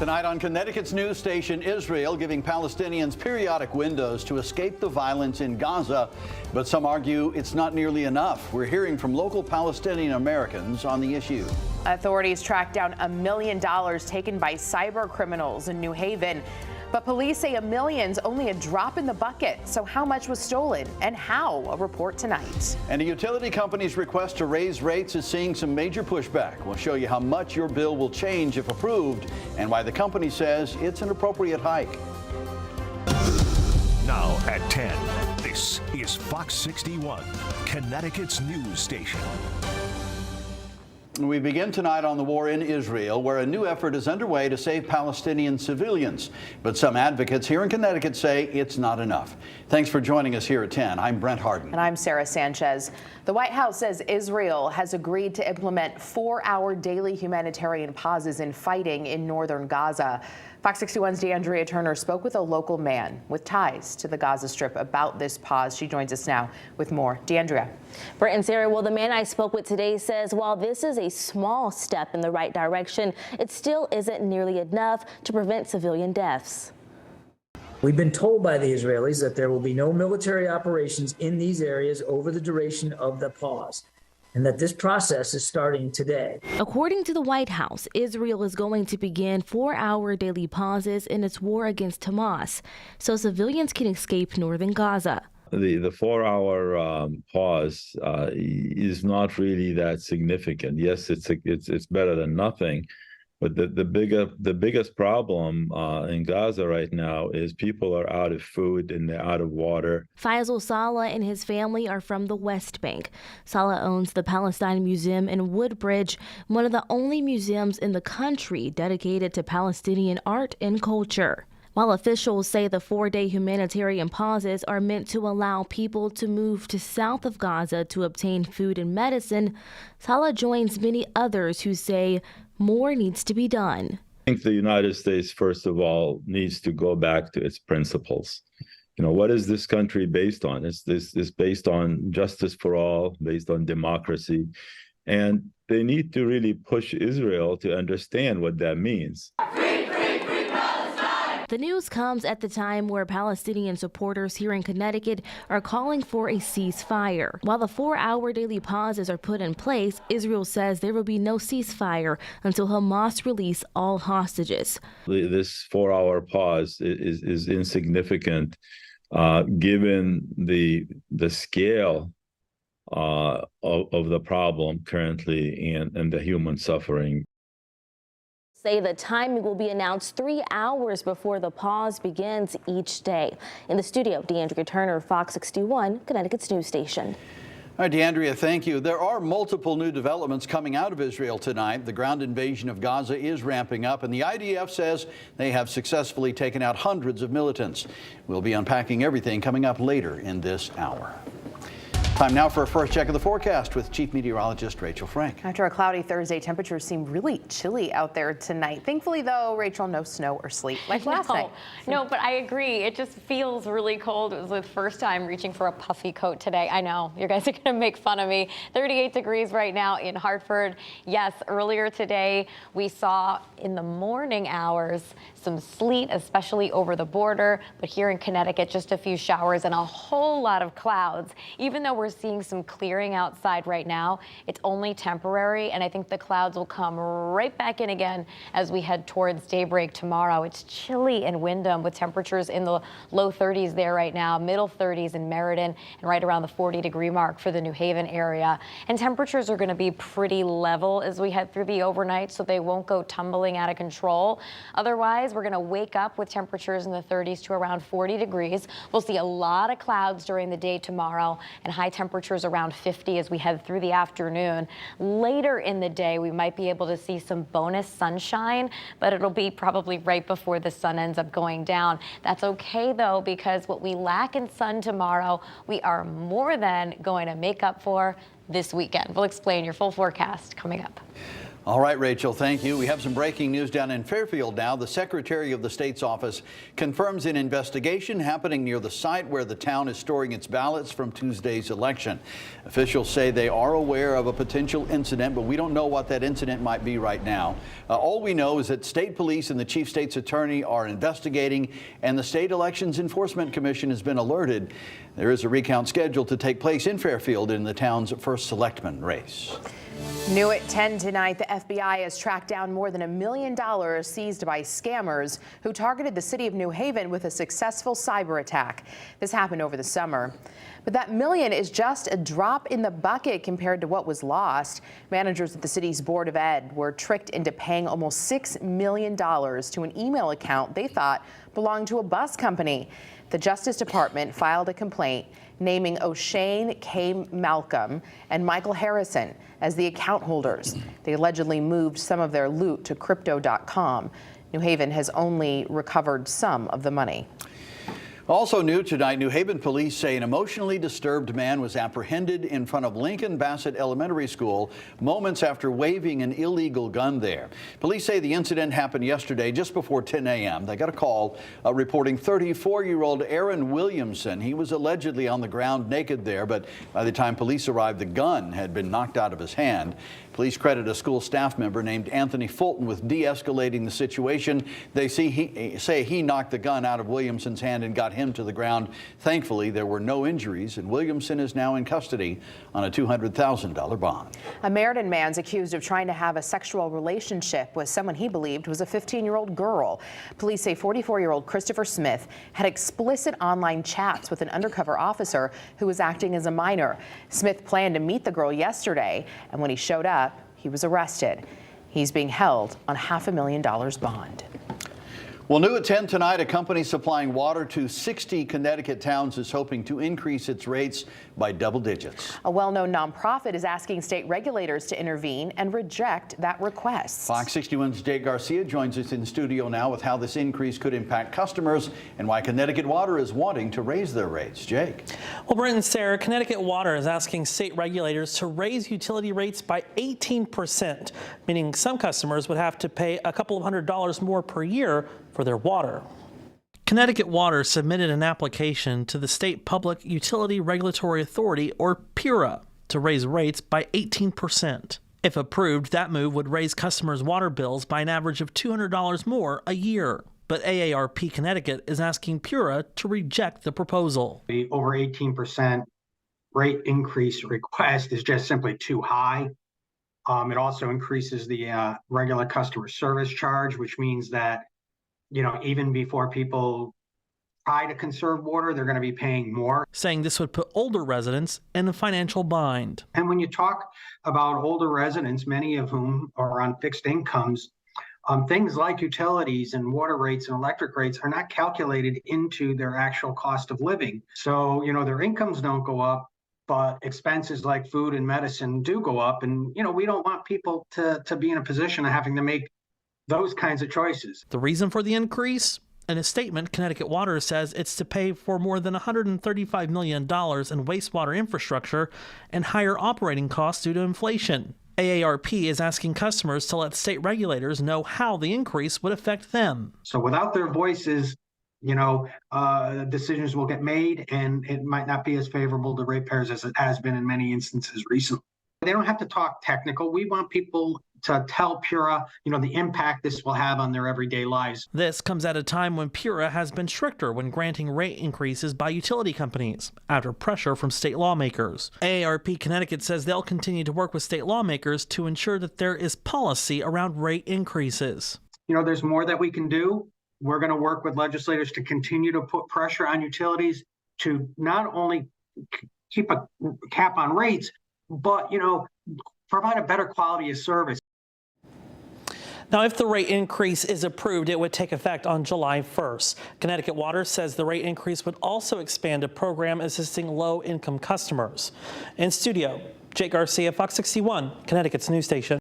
Tonight on Connecticut's news station, Israel giving Palestinians periodic windows to escape the violence in Gaza. But some argue it's not nearly enough. We're hearing from local Palestinian Americans on the issue. Authorities tracked down $1 million taken by cyber criminals in New Haven. But police say $1 million's only a drop in the bucket. So how much was stolen and how? A report tonight. And a utility company's request to raise rates is seeing some major pushback. We'll show you how much your bill will change if approved and why the company says it's an appropriate hike. Now at 10, this is Fox 61, Connecticut's news station. We begin tonight on the war in Israel, where a new effort is underway to save Palestinian civilians. But some advocates here in Connecticut say it's not enough. Thanks for joining us here at 10. I'm Brent Harden. And I'm Sarah Sanchez. The White House says Israel has agreed to implement 4-hour daily humanitarian pauses in fighting in northern Gaza. Fox 61's DeAndrea Turner spoke with a local man with ties to the Gaza Strip about this pause. She joins us now with more. DeAndrea. Brent and Sarah, well, the man I spoke with today says while this is a small step in the right direction, it still isn't nearly enough to prevent civilian deaths. We've been told by the Israelis that there will be no military operations in these areas over the duration of the pause, and that this process is starting today. According to the White House, Israel is going to begin 4-hour daily pauses in its war against Hamas, so civilians can escape northern Gaza. The 4-hour pause is not really that significant. Yes, it's better than nothing. But the biggest problem in Gaza right now is people are out of food and they're out of water. Faisal Saleh and his family are from the West Bank. Saleh owns the Palestine Museum in Woodbridge, one of the only museums in the country dedicated to Palestinian art and culture. While officials say the 4-day humanitarian pauses are meant to allow people to move to south of Gaza to obtain food and medicine, Saleh joins many others who say more needs to be done. I think the United States, first of all, needs to go back to its principles. You know, what is this country based on? It's based on justice for all, based on democracy. And they need to really push Israel to understand what that means. The news comes at the time where Palestinian supporters here in Connecticut are calling for a ceasefire. While the 4-hour daily pauses are put in place, Israel says there will be no ceasefire until Hamas release all hostages. This 4-hour pause is insignificant given the scale of the problem currently and the human suffering. Say the timing will be announced 3 hours before the pause begins each day. In the studio, DeAndrea Turner, Fox 61, Connecticut's news station. All right, DeAndrea, thank you. There are multiple new developments coming out of Israel tonight. The ground invasion of Gaza is ramping up, and the IDF says they have successfully taken out hundreds of militants. We'll be unpacking everything coming up later in this hour. Time now for a first check of the forecast with Chief Meteorologist Rachel Frank. After a cloudy Thursday, temperatures seem really chilly out there tonight. Thankfully, though, Rachel, no snow or sleet like last night. No, but I agree. It just feels really cold. It was the first time reaching for a puffy coat today. I know you guys are going to make fun of me. 38 degrees right now in Hartford. Yes, earlier today we saw in the morning hours some sleet, especially over the border. But here in Connecticut, just a few showers and a whole lot of clouds. Even though we're seeing some clearing outside right now, it's only temporary, and I think the clouds will come right back in again as we head towards daybreak tomorrow. It's chilly in Windham with temperatures in the low 30s there right now, middle 30s in Meriden, and right around the 40-degree mark for the New Haven area. And temperatures are going to be pretty level as we head through the overnight, so they won't go tumbling out of control. Otherwise, we're going to wake up with temperatures in the 30s to around 40 degrees. We'll see a lot of clouds during the day tomorrow and high temperatures around 50 as we head through the afternoon. Later in the day, we might be able to see some bonus sunshine, but it'll be probably right before the sun ends up going down. That's okay, though, because what we lack in sun tomorrow, we are more than going to make up for this weekend. We'll explain your full forecast coming up. All right, Rachel, thank you. We have some breaking news down in Fairfield now. The Secretary of the State's office confirms an investigation happening near the site where the town is storing its ballots from Tuesday's election. Officials say they are aware of a potential incident, but we don't know what that incident might be right now. All we know is that state police and the chief state's attorney are investigating, and the State Elections Enforcement Commission has been alerted. There is a recount scheduled to take place in Fairfield in the town's first selectman race. New at 10 tonight, the FBI has tracked down more than $1 million seized by scammers who targeted the city of New Haven with a successful cyber attack. This happened over the summer. But that million is just a drop in the bucket compared to what was lost. Managers at the city's Board of Ed were tricked into paying almost $6 million to an email account they thought belonged to a bus company. The Justice Department filed a complaint naming O'Shane K. Malcolm and Michael Harrison as the account holders. They allegedly moved some of their loot to Crypto.com. New Haven has only recovered some of the money. Also new tonight, New Haven police say an emotionally disturbed man was apprehended in front of Lincoln Bassett Elementary School moments after waving an illegal gun there. Police say the incident happened yesterday just before 10 a.m. They got a call reporting 34-year-old Aaron Williamson. He was allegedly on the ground naked there, but by the time police arrived, the gun had been knocked out of his hand. Police credit a school staff member named Anthony Fulton with de-escalating the situation. They say he knocked the gun out of Williamson's hand and got him to the ground. Thankfully, there were no injuries, and Williamson is now in custody on a $200,000 bond. A Meriden man's accused of trying to have a sexual relationship with someone he believed was a 15-year-old girl. Police say 44-year-old Christopher Smith had explicit online chats with an undercover officer who was acting as a minor. Smith planned to meet the girl yesterday, and when he showed up, he was arrested. He's being held on $500,000 bond. Well, new at 10 tonight, a company supplying water to 60 Connecticut towns is hoping to increase its rates by double digits. A well-known nonprofit is asking state regulators to intervene and reject that request. Fox 61's Jake Garcia joins us in studio now with how this increase could impact customers and why Connecticut Water is wanting to raise their rates. Jake. Well, Brent and Sarah, Connecticut Water is asking state regulators to raise utility rates by 18%, meaning some customers would have to pay a couple of $100s more per year for their water. Connecticut Water submitted an application to the State Public Utility Regulatory Authority, or PURA, to raise rates by 18%. If approved, that move would raise customers' water bills by an average of $200 more a year. But AARP Connecticut is asking PURA to reject the proposal. The over 18% rate increase request is just simply too high. It also increases the regular customer service charge, which means that even before people try to conserve water, they're going to be paying more. Saying this would put older residents in a financial bind. And when you talk about older residents, many of whom are on fixed incomes, things like utilities and water rates and electric rates are not calculated into their actual cost of living. So, their incomes don't go up, but expenses like food and medicine do go up. And, we don't want people to be in a position of having to make those kinds of choices. The reason for the increase? In a statement, Connecticut Water says it's to pay for more than $135 million in wastewater infrastructure and higher operating costs due to inflation. AARP is asking customers to let state regulators know how the increase would affect them. So without their voices, decisions will get made, and it might not be as favorable to ratepayers as it has been in many instances recently. They don't have to talk technical. We want people to tell PURA, the impact this will have on their everyday lives. This comes at a time when PURA has been stricter when granting rate increases by utility companies after pressure from state lawmakers. AARP Connecticut says they'll continue to work with state lawmakers to ensure that there is policy around rate increases. There's more that we can do. We're going to work with legislators to continue to put pressure on utilities to not only keep a cap on rates, but, provide a better quality of service. Now, if the rate increase is approved, it would take effect on July 1st. Connecticut Water says the rate increase would also expand a program assisting low-income customers. In studio, Jake Garcia, Fox 61, Connecticut's news station.